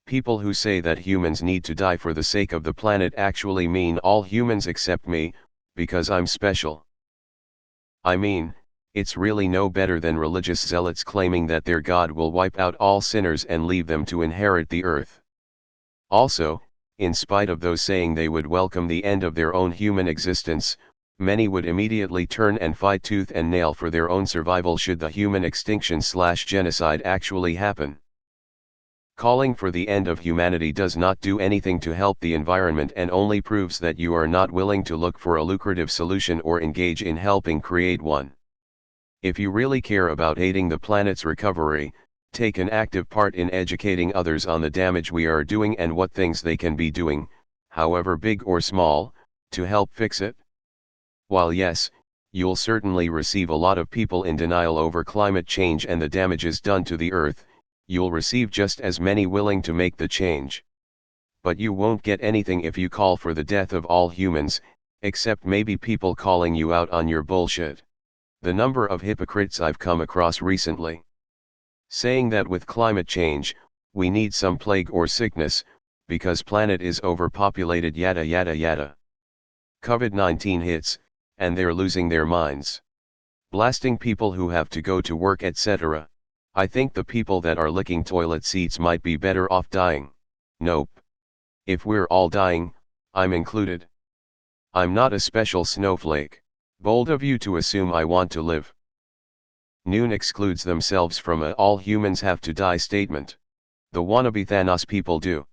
People who say that humans need to die for the sake of the planet actually mean all humans except me, because I'm special. I mean, it's really no better than religious zealots claiming that their God will wipe out all sinners and leave them to inherit the earth. Also, in spite of those saying they would welcome the end of their own human existence, many would immediately turn and fight tooth and nail for their own survival should the human extinction/genocide actually happen. Calling for the end of humanity does not do anything to help the environment and only proves that you are not willing to look for a lucrative solution or engage in helping create one. If you really care about aiding the planet's recovery, take an active part in educating others on the damage we are doing and what things they can be doing, however big or small, to help fix it. While yes, you'll certainly receive a lot of people in denial over climate change and the damages done to the earth, you'll receive just as many willing to make the change. But you won't get anything if you call for the death of all humans, except maybe people calling you out on your bullshit. The number of hypocrites I've come across recently, saying that with climate change, we need some plague or sickness, because planet is overpopulated yada yada yada. COVID-19 hits, and they're losing their minds. Blasting people who have to go to work etc. I think the people that are licking toilet seats might be better off dying. Nope. If we're all dying, I'm included. I'm not a special snowflake. Bold of you to assume I want to live. Noon excludes themselves from a all humans have to die statement. The wannabe Thanos people do.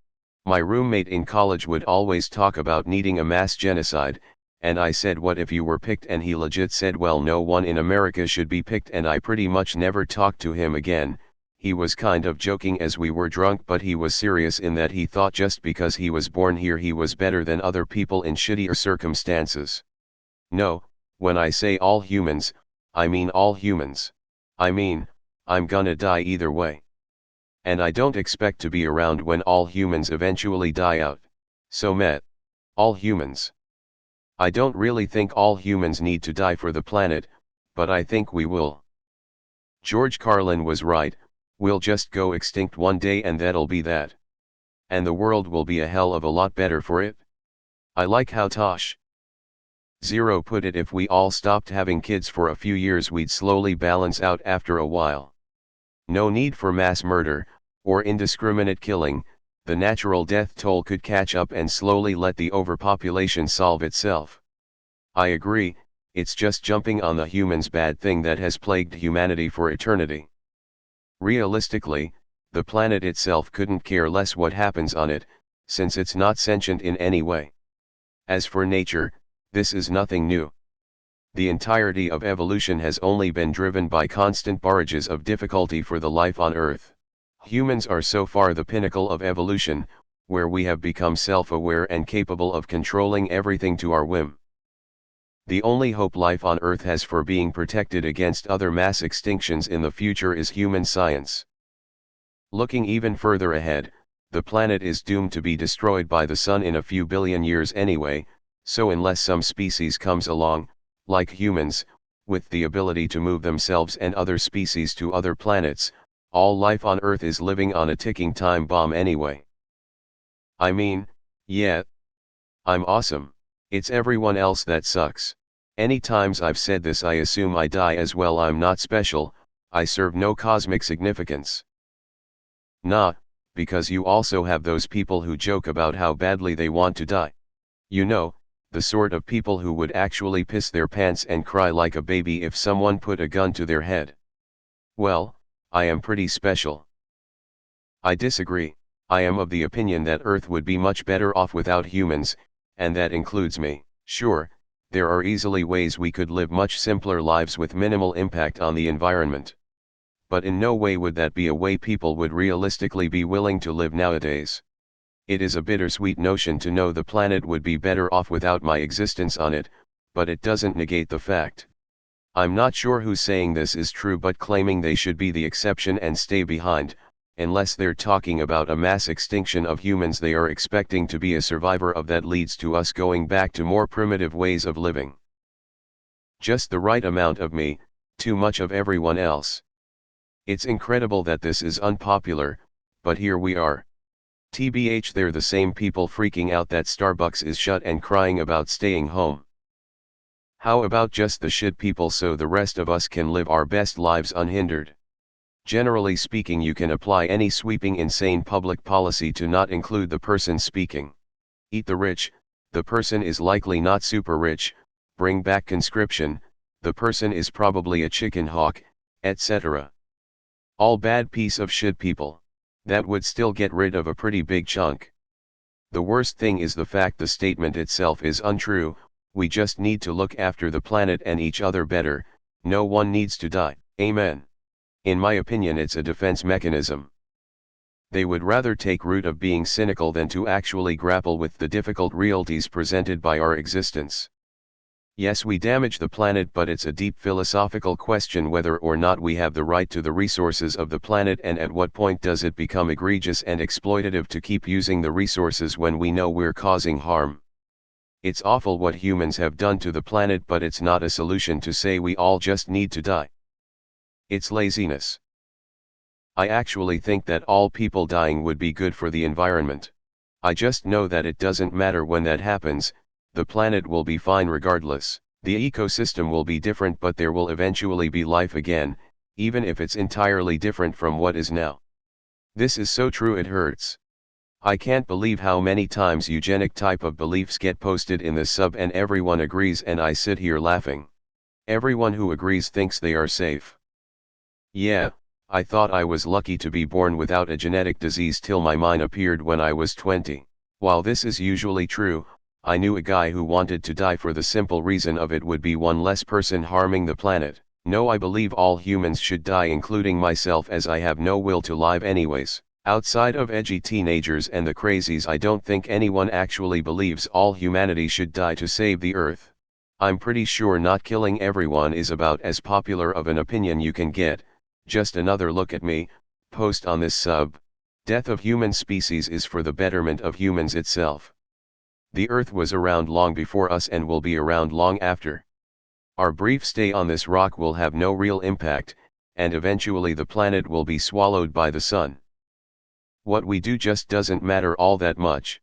My roommate in college would always talk about needing a mass genocide, and I said what if you were picked, and he legit said well no one in America should be picked, and I pretty much never talked to him again. He was kind of joking as we were drunk, but he was serious in that he thought just because he was born here he was better than other people in shittier circumstances. No, when I say all humans, I mean all humans. I mean, I'm gonna die either way. And I don't expect to be around when all humans eventually die out. So all humans. I don't really think all humans need to die for the planet, but I think we will. George Carlin was right, we'll just go extinct one day and that'll be that. And the world will be a hell of a lot better for it. I like how Tosh Zero put it, if we all stopped having kids for a few years we'd slowly balance out after a while. No need for mass murder, or indiscriminate killing, the natural death toll could catch up and slowly let the overpopulation solve itself. I agree, it's just jumping on the humans' bad thing that has plagued humanity for eternity. Realistically, the planet itself couldn't care less what happens on it, since it's not sentient in any way. As for nature, this is nothing new. The entirety of evolution has only been driven by constant barrages of difficulty for the life on Earth. Humans are so far the pinnacle of evolution, where we have become self-aware and capable of controlling everything to our whim. The only hope life on Earth has for being protected against other mass extinctions in the future is human science. Looking even further ahead, the planet is doomed to be destroyed by the sun in a few billion years anyway, so unless some species comes along, like humans, with the ability to move themselves and other species to other planets, all life on Earth is living on a ticking time bomb anyway. I mean, yeah, I'm awesome. It's everyone else that sucks. Any times I've said this I assume I die as well. I'm not special, I serve no cosmic significance. Nah, because you also have those people who joke about how badly they want to die. You know, the sort of people who would actually piss their pants and cry like a baby if someone put a gun to their head. Well, I am pretty special. I disagree. I am of the opinion that Earth would be much better off without humans, and that includes me. Sure, there are easily ways we could live much simpler lives with minimal impact on the environment. But in no way would that be a way people would realistically be willing to live nowadays. It is a bittersweet notion to know the planet would be better off without my existence on it, but it doesn't negate the fact. I'm not sure who's saying this is true, but claiming they should be the exception and stay behind, unless they're talking about a mass extinction of humans they are expecting to be a survivor of that leads to us going back to more primitive ways of living. Just the right amount of me, too much of everyone else. It's incredible that this is unpopular, but here we are. TBH, they're the same people freaking out that Starbucks is shut and crying about staying home. How about just the shit people so the rest of us can live our best lives unhindered? Generally speaking, you can apply any sweeping insane public policy to not include the person speaking. Eat the rich, the person is likely not super rich, bring back conscription, the person is probably a chicken hawk, etc. All bad piece of shit people. That would still get rid of a pretty big chunk. The worst thing is the fact the statement itself is untrue. We just need to look after the planet and each other better. No one needs to die. Amen. In my opinion, it's a defense mechanism. They would rather take root of being cynical than to actually grapple with the difficult realities presented by our existence. Yes, we damage the planet, but it's a deep philosophical question whether or not we have the right to the resources of the planet, and at what point does it become egregious and exploitative to keep using the resources when we know we're causing harm. It's awful what humans have done to the planet, but it's not a solution to say we all just need to die. It's laziness. I actually think that all people dying would be good for the environment. I just know that it doesn't matter when that happens. The planet will be fine regardless. The ecosystem will be different, but there will eventually be life again, even if it's entirely different from what is now. This is so true it hurts. I can't believe how many times eugenic type of beliefs get posted in the sub and everyone agrees, and I sit here laughing. Everyone who agrees thinks they are safe. Yeah, I thought I was lucky to be born without a genetic disease till my mine appeared when I was 20. While this is usually true, I knew a guy who wanted to die for the simple reason of it would be one less person harming the planet. No, I believe all humans should die, including myself, as I have no will to live anyways. Outside of edgy teenagers and the crazies, I don't think anyone actually believes all humanity should die to save the earth. I'm pretty sure not killing everyone is about as popular of an opinion you can get. Just another look at me, post on this sub. Death of human species is for the betterment of humans itself. The earth was around long before us and will be around long after. Our brief stay on this rock will have no real impact, and eventually the planet will be swallowed by the sun. What we do just doesn't matter all that much.